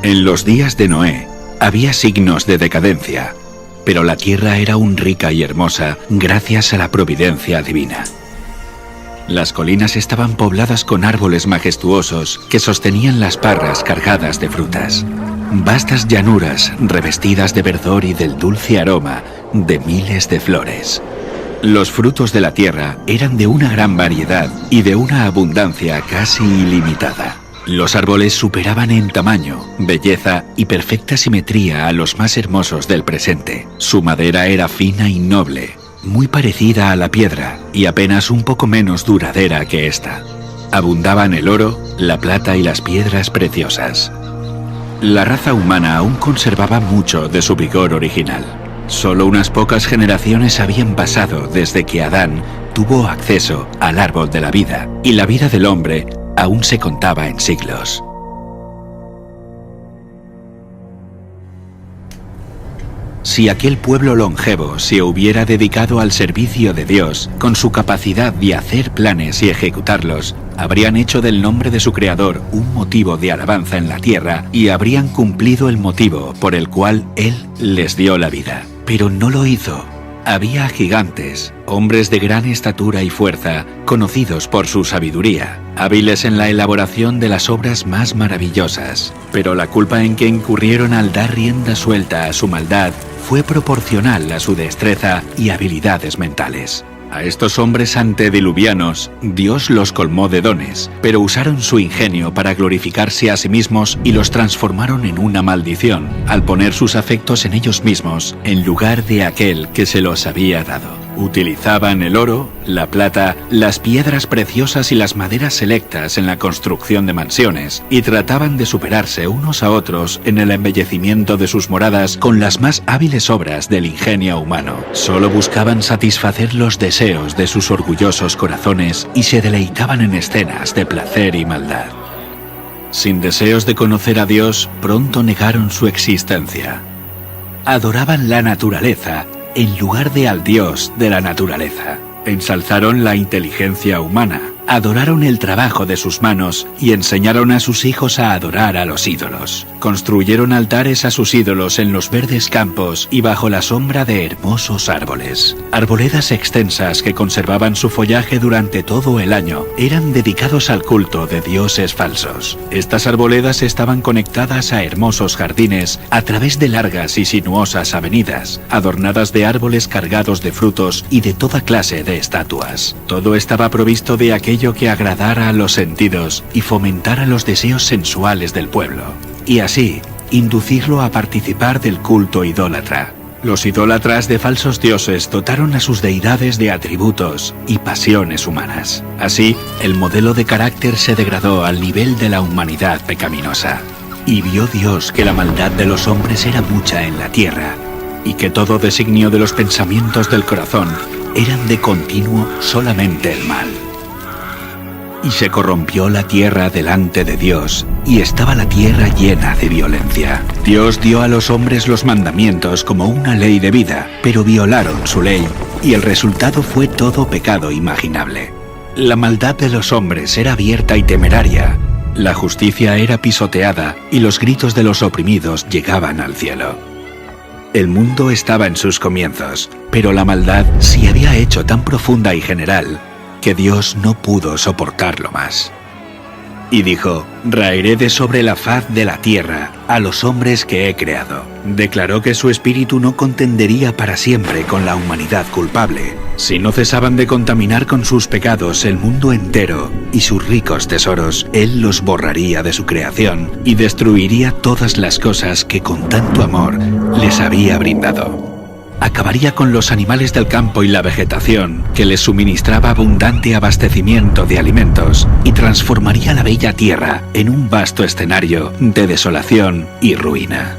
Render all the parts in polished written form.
En los días de Noé había signos de decadencia, pero la tierra era aún rica y hermosa gracias a la providencia divina. Las colinas estaban pobladas con árboles majestuosos que sostenían las parras cargadas de frutas. Vastas llanuras revestidas de verdor y del dulce aroma de miles de flores. Los frutos de la tierra eran de una gran variedad y de una abundancia casi ilimitada. Los árboles superaban en tamaño, belleza y perfecta simetría a los más hermosos del presente. Su madera era fina y noble, muy parecida a la piedra y apenas un poco menos duradera que esta. Abundaban el oro, la plata y las piedras preciosas. La raza humana aún conservaba mucho de su vigor original. Solo unas pocas generaciones habían pasado desde que Adán tuvo acceso al árbol de la vida, y la vida del hombre aún se contaba en siglos. Si aquel pueblo longevo se hubiera dedicado al servicio de Dios, con su capacidad de hacer planes y ejecutarlos, habrían hecho del nombre de su creador un motivo de alabanza en la tierra y habrían cumplido el motivo por el cual Él les dio la vida. Pero no lo hizo. Había gigantes, hombres de gran estatura y fuerza, conocidos por su sabiduría, hábiles en la elaboración de las obras más maravillosas. Pero la culpa en que incurrieron al dar rienda suelta a su maldad fue proporcional a su destreza y habilidades mentales. A estos hombres antediluvianos, Dios los colmó de dones, pero usaron su ingenio para glorificarse a sí mismos y los transformaron en una maldición, al poner sus afectos en ellos mismos, en lugar de aquel que se los había dado. Utilizaban el oro, la plata, las piedras preciosas y las maderas selectas en la construcción de mansiones, y trataban de superarse unos a otros en el embellecimiento de sus moradas con las más hábiles obras del ingenio humano. Solo buscaban satisfacer los deseos de sus orgullosos corazones y se deleitaban en escenas de placer y maldad. Sin deseos de conocer a Dios, pronto negaron su existencia. Adoraban la naturaleza en lugar de al Dios de la naturaleza. Ensalzaron la inteligencia humana, adoraron el trabajo de sus manos y enseñaron a sus hijos a adorar a los ídolos. Construyeron altares a sus ídolos en los verdes campos y bajo la sombra de hermosos árboles. Arboledas extensas que conservaban su follaje durante todo el año eran dedicados al culto de dioses falsos. Estas arboledas estaban conectadas a hermosos jardines a través de largas y sinuosas avenidas, adornadas de árboles cargados de frutos y de toda clase de estatuas. Todo estaba provisto de aquello que agradara a los sentidos y fomentara los deseos sensuales del pueblo, y así inducirlo a participar del culto idólatra. Los idólatras de falsos dioses dotaron a sus deidades de atributos y pasiones humanas. Así, el modelo de carácter se degradó al nivel de la humanidad pecaminosa. Y vio Dios que la maldad de los hombres era mucha en la tierra, y que todo designio de los pensamientos del corazón eran de continuo solamente el mal. Y se corrompió la tierra delante de Dios, y estaba la tierra llena de violencia. Dios dio a los hombres los mandamientos como una ley de vida, pero violaron su ley, y el resultado fue todo pecado imaginable. La maldad de los hombres era abierta y temeraria, la justicia era pisoteada, y los gritos de los oprimidos llegaban al cielo. El mundo estaba en sus comienzos, pero la maldad se había hecho tan profunda y general que Dios no pudo soportarlo más. Y dijo: raeré de sobre la faz de la tierra a los hombres que he creado. Declaró que su espíritu no contendería para siempre con la humanidad culpable. Si no cesaban de contaminar con sus pecados el mundo entero y sus ricos tesoros, Él los borraría de su creación y destruiría todas las cosas que con tanto amor les había brindado. Acabaría con los animales del campo y la vegetación, que les suministraba abundante abastecimiento de alimentos, y transformaría la bella tierra en un vasto escenario de desolación y ruina.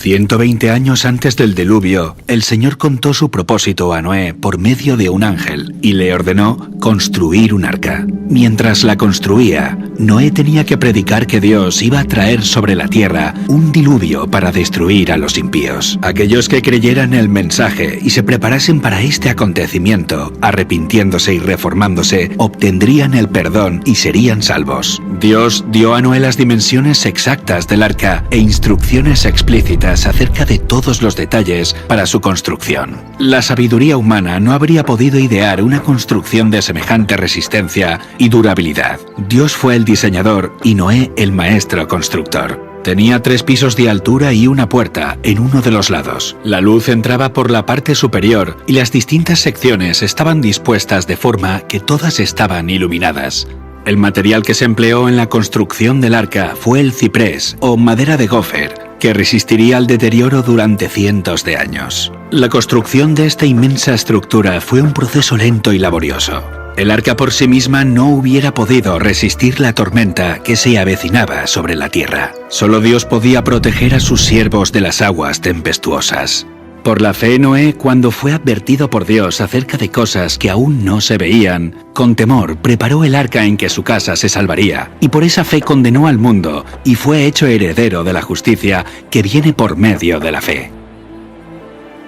120 años antes del diluvio, el Señor contó su propósito a Noé por medio de un ángel y le ordenó construir un arca. Mientras la construía, Noé tenía que predicar que Dios iba a traer sobre la tierra un diluvio para destruir a los impíos. Aquellos que creyeran el mensaje y se preparasen para este acontecimiento, arrepintiéndose y reformándose, obtendrían el perdón y serían salvos. Dios dio a Noé las dimensiones exactas del arca e instrucciones explícitas acerca de todos los detalles para su construcción. La sabiduría humana no habría podido idear una construcción de semejante resistencia y durabilidad. Dios fue el diseñador y Noé el maestro constructor. Tenía 3 pisos de altura y una puerta en uno de los lados. La luz entraba por la parte superior y las distintas secciones estaban dispuestas de forma que todas estaban iluminadas. El material que se empleó en la construcción del arca fue el ciprés o madera de gofer, que resistiría al deterioro durante cientos de años. La construcción de esta inmensa estructura fue un proceso lento y laborioso. El arca por sí misma no hubiera podido resistir la tormenta que se avecinaba sobre la tierra. Solo Dios podía proteger a sus siervos de las aguas tempestuosas. Por la fe, Noé, cuando fue advertido por Dios acerca de cosas que aún no se veían, con temor preparó el arca en que su casa se salvaría, y por esa fe condenó al mundo y fue hecho heredero de la justicia que viene por medio de la fe.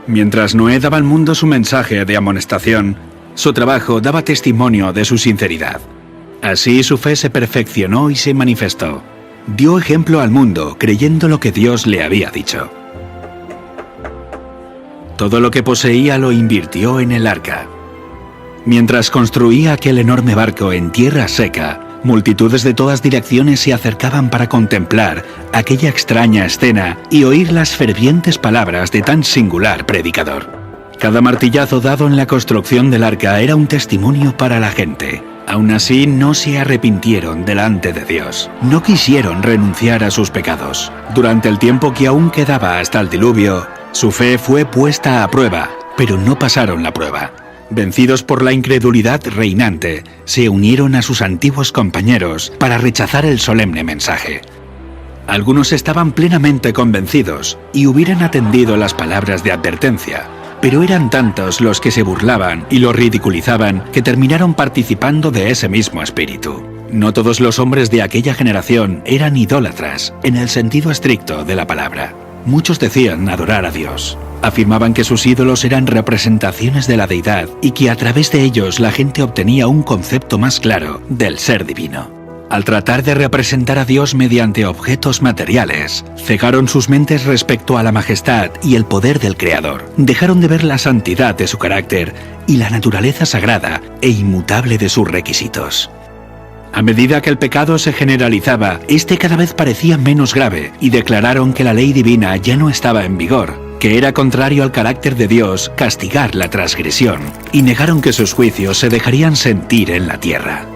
Mientras Noé daba al mundo su mensaje de amonestación, su trabajo daba testimonio de su sinceridad. Así su fe se perfeccionó y se manifestó. Dio ejemplo al mundo creyendo lo que Dios le había dicho. Todo lo que poseía lo invirtió en el arca. Mientras construía aquel enorme barco en tierra seca, multitudes de todas direcciones se acercaban para contemplar aquella extraña escena y oír las fervientes palabras de tan singular predicador. Cada martillazo dado en la construcción del arca era un testimonio para la gente. Aún así, no se arrepintieron delante de Dios. No quisieron renunciar a sus pecados. Durante el tiempo que aún quedaba hasta el diluvio, su fe fue puesta a prueba, pero no pasaron la prueba. Vencidos por la incredulidad reinante, se unieron a sus antiguos compañeros para rechazar el solemne mensaje. Algunos estaban plenamente convencidos y hubieran atendido las palabras de advertencia, pero eran tantos los que se burlaban y lo ridiculizaban que terminaron participando de ese mismo espíritu. No todos los hombres de aquella generación eran idólatras, en el sentido estricto de la palabra. Muchos decían adorar a Dios. Afirmaban que sus ídolos eran representaciones de la deidad y que a través de ellos la gente obtenía un concepto más claro del ser divino. Al tratar de representar a Dios mediante objetos materiales, cegaron sus mentes respecto a la majestad y el poder del Creador. Dejaron de ver la santidad de su carácter y la naturaleza sagrada e inmutable de sus requisitos. A medida que el pecado se generalizaba, este cada vez parecía menos grave y declararon que la ley divina ya no estaba en vigor, que era contrario al carácter de Dios castigar la transgresión, y negaron que sus juicios se dejarían sentir en la tierra.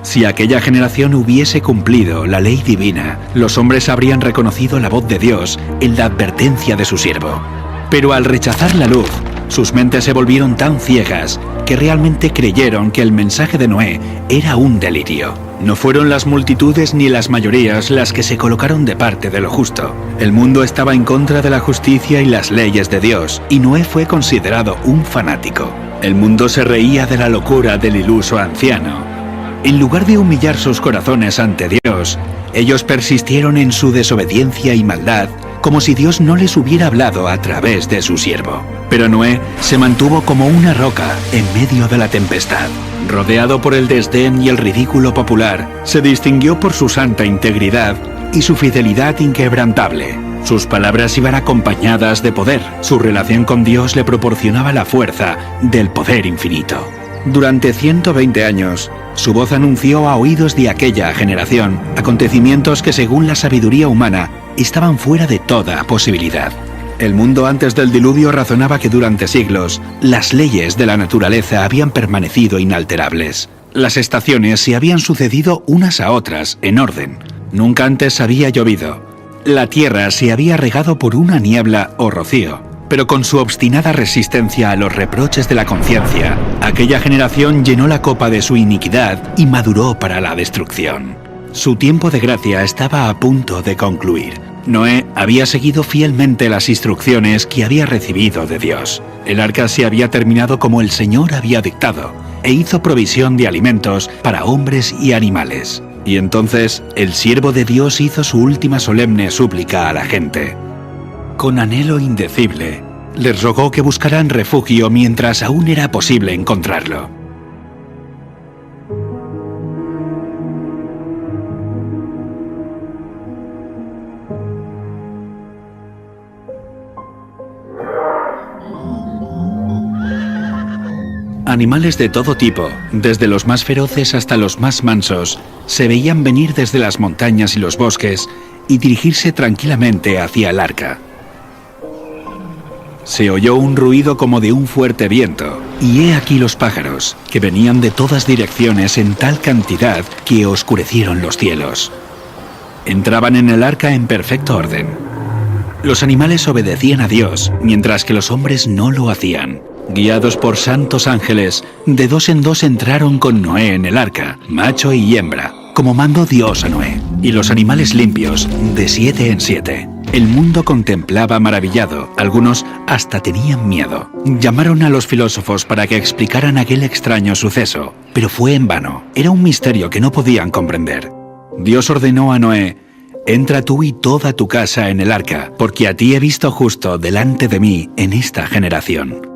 Si aquella generación hubiese cumplido la ley divina, los hombres habrían reconocido la voz de Dios en la advertencia de su siervo. Pero al rechazar la luz, sus mentes se volvieron tan ciegas que realmente creyeron que el mensaje de Noé era un delirio. No fueron las multitudes ni las mayorías las que se colocaron de parte de lo justo. El mundo estaba en contra de la justicia y las leyes de Dios, y Noé fue considerado un fanático. El mundo se reía de la locura del iluso anciano. En lugar de humillar sus corazones ante Dios, ellos persistieron en su desobediencia y maldad, como si Dios no les hubiera hablado a través de su siervo. Pero Noé se mantuvo como una roca en medio de la tempestad. Rodeado por el desdén y el ridículo popular, se distinguió por su santa integridad y su fidelidad inquebrantable. Sus palabras iban acompañadas de poder. Su relación con Dios le proporcionaba la fuerza del poder infinito. Durante 120 años, su voz anunció a oídos de aquella generación acontecimientos que, según la sabiduría humana, estaban fuera de toda posibilidad. El mundo antes del diluvio razonaba que durante siglos las leyes de la naturaleza habían permanecido inalterables. Las estaciones se habían sucedido unas a otras en orden. Nunca antes había llovido. La tierra se había regado por una niebla o rocío. Pero con su obstinada resistencia a los reproches de la conciencia, aquella generación llenó la copa de su iniquidad y maduró para la destrucción. Su tiempo de gracia estaba a punto de concluir. Noé había seguido fielmente las instrucciones que había recibido de Dios. El arca se había terminado como el Señor había dictado, e hizo provisión de alimentos para hombres y animales. Y entonces el siervo de Dios hizo su última solemne súplica a la gente. Con anhelo indecible, les rogó que buscaran refugio mientras aún era posible encontrarlo. Animales de todo tipo, desde los más feroces hasta los más mansos, se veían venir desde las montañas y los bosques y dirigirse tranquilamente hacia el arca. Se oyó un ruido como de un fuerte viento, y he aquí los pájaros, que venían de todas direcciones en tal cantidad que oscurecieron los cielos. Entraban en el arca en perfecto orden. Los animales obedecían a Dios, mientras que los hombres no lo hacían. Guiados por santos ángeles, de dos en dos entraron con Noé en el arca, macho y hembra, como mandó Dios a Noé, y los animales limpios, de 7 en 7. El mundo contemplaba maravillado, algunos hasta tenían miedo. Llamaron a los filósofos para que explicaran aquel extraño suceso, pero fue en vano, era un misterio que no podían comprender. Dios ordenó a Noé: «Entra tú y toda tu casa en el arca, porque a ti he visto justo delante de mí en esta generación».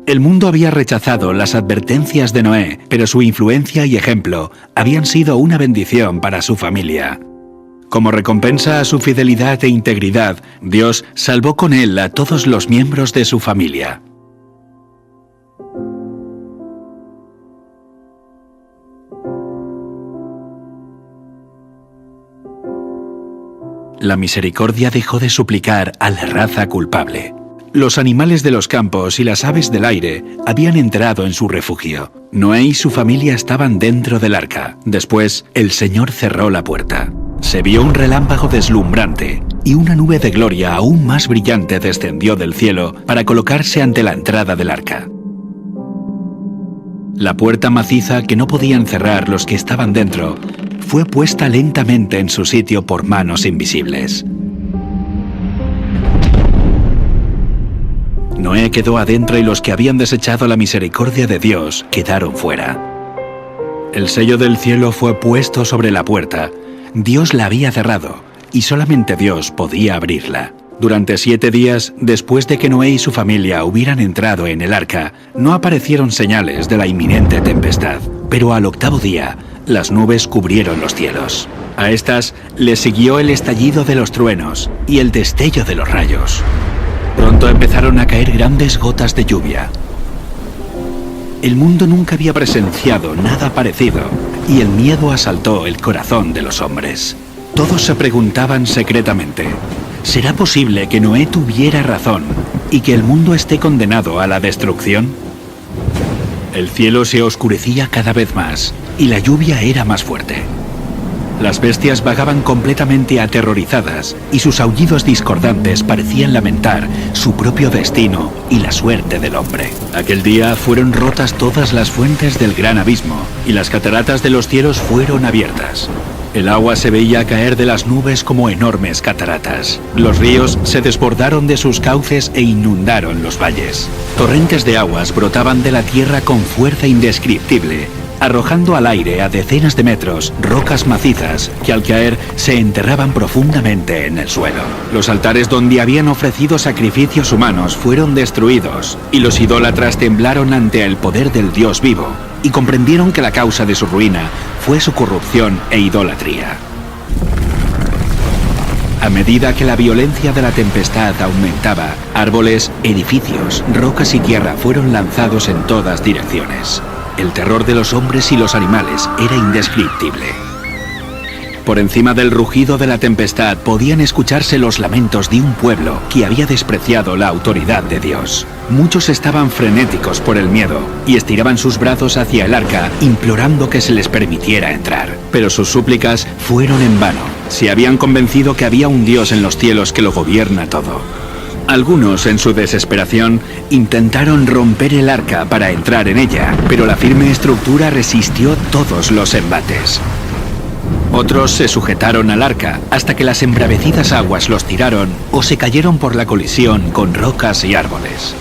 El mundo había rechazado las advertencias de Noé, pero su influencia y ejemplo habían sido una bendición para su familia. Como recompensa a su fidelidad e integridad, Dios salvó con él a todos los miembros de su familia. La misericordia dejó de suplicar a la raza culpable. Los animales de los campos y las aves del aire habían entrado en su refugio. Noé y su familia estaban dentro del arca. Después, el Señor cerró la puerta. Se vio un relámpago deslumbrante, y una nube de gloria aún más brillante descendió del cielo para colocarse ante la entrada del arca. La puerta maciza que no podían cerrar los que estaban dentro fue puesta lentamente en su sitio por manos invisibles. Noé quedó adentro y los que habían desechado la misericordia de Dios quedaron fuera. El sello del cielo fue puesto sobre la puerta. Dios la había cerrado y solamente Dios podía abrirla. Durante 7 días, después de que Noé y su familia hubieran entrado en el arca, no aparecieron señales de la inminente tempestad. Pero al 8º día, las nubes cubrieron los cielos. A estas le siguió el estallido de los truenos y el destello de los rayos. Pronto empezaron a caer grandes gotas de lluvia. El mundo nunca había presenciado nada parecido, y el miedo asaltó el corazón de los hombres. Todos se preguntaban secretamente: ¿será posible que Noé tuviera razón y que el mundo esté condenado a la destrucción? El cielo se oscurecía cada vez más, y la lluvia era más fuerte. Las bestias vagaban completamente aterrorizadas y sus aullidos discordantes parecían lamentar su propio destino y la suerte del hombre. Aquel día fueron rotas todas las fuentes del gran abismo y las cataratas de los cielos fueron abiertas. El agua se veía caer de las nubes como enormes cataratas. Los ríos se desbordaron de sus cauces e inundaron los valles. Torrentes de aguas brotaban de la tierra con fuerza indescriptible, arrojando al aire a decenas de metros rocas macizas que al caer se enterraban profundamente en el suelo. Los altares donde habían ofrecido sacrificios humanos fueron destruidos y los idólatras temblaron ante el poder del Dios vivo y comprendieron que la causa de su ruina fue su corrupción e idolatría. A medida que la violencia de la tempestad aumentaba, árboles, edificios, rocas y tierra fueron lanzados en todas direcciones. El terror de los hombres y los animales era indescriptible. Por encima del rugido de la tempestad podían escucharse los lamentos de un pueblo que había despreciado la autoridad de Dios. Muchos estaban frenéticos por el miedo y estiraban sus brazos hacia el arca implorando que se les permitiera entrar. Pero sus súplicas fueron en vano. Se habían convencido que había un Dios en los cielos que lo gobierna todo. Algunos, en su desesperación, intentaron romper el arca para entrar en ella, pero la firme estructura resistió todos los embates. Otros se sujetaron al arca hasta que las embravecidas aguas los tiraron o se cayeron por la colisión con rocas y árboles.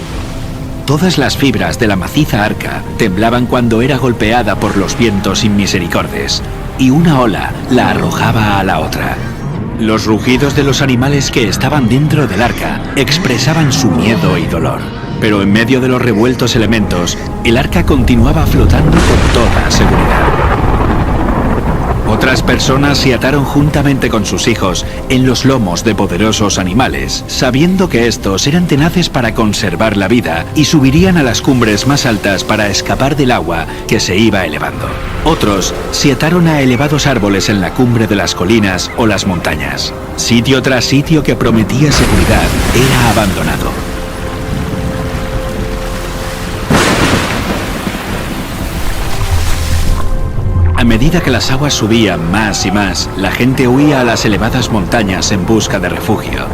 Todas las fibras de la maciza arca temblaban cuando era golpeada por los vientos inmisericordes, y una ola la arrojaba a la otra. Los rugidos de los animales que estaban dentro del arca expresaban su miedo y dolor. Pero en medio de los revueltos elementos, el arca continuaba flotando con toda seguridad. Otras personas se ataron juntamente con sus hijos en los lomos de poderosos animales, sabiendo que estos eran tenaces para conservar la vida y subirían a las cumbres más altas para escapar del agua que se iba elevando. Otros se ataron a elevados árboles en la cumbre de las colinas o las montañas. Sitio tras sitio que prometía seguridad era abandonado. A medida que las aguas subían más y más, la gente huía a las elevadas montañas en busca de refugio.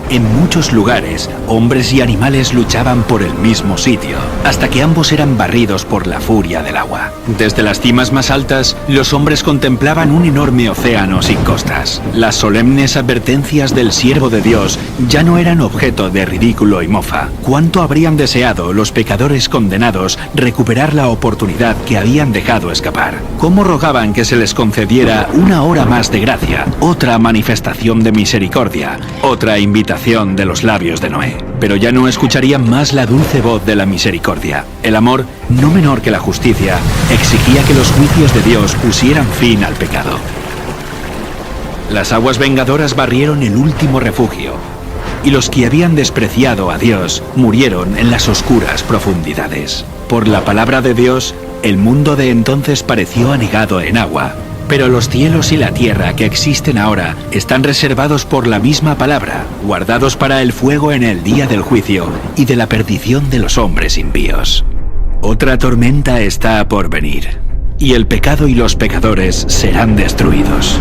En muchos lugares, hombres y animales luchaban por el mismo sitio, hasta que ambos eran barridos por la furia del agua. Desde las cimas más altas, los hombres contemplaban un enorme océano sin costas. Las solemnes advertencias del siervo de Dios ya no eran objeto de ridículo y mofa. ¿Cuánto habrían deseado los pecadores condenados recuperar la oportunidad que habían dejado escapar? ¿Cómo rogaban que se les concediera una hora más de gracia, otra manifestación de misericordia, otra invitación de los labios de Noé? Pero ya no escucharían más la dulce voz de la misericordia. El amor, no menor que la justicia, exigía que los juicios de Dios pusieran fin al pecado. Las aguas vengadoras barrieron el último refugio, y los que habían despreciado a Dios murieron en las oscuras profundidades. Por la palabra de Dios, el mundo de entonces pareció anegado en agua. Pero los cielos y la tierra que existen ahora están reservados por la misma palabra, guardados para el fuego en el día del juicio y de la perdición de los hombres impíos. Otra tormenta está por venir, y el pecado y los pecadores serán destruidos.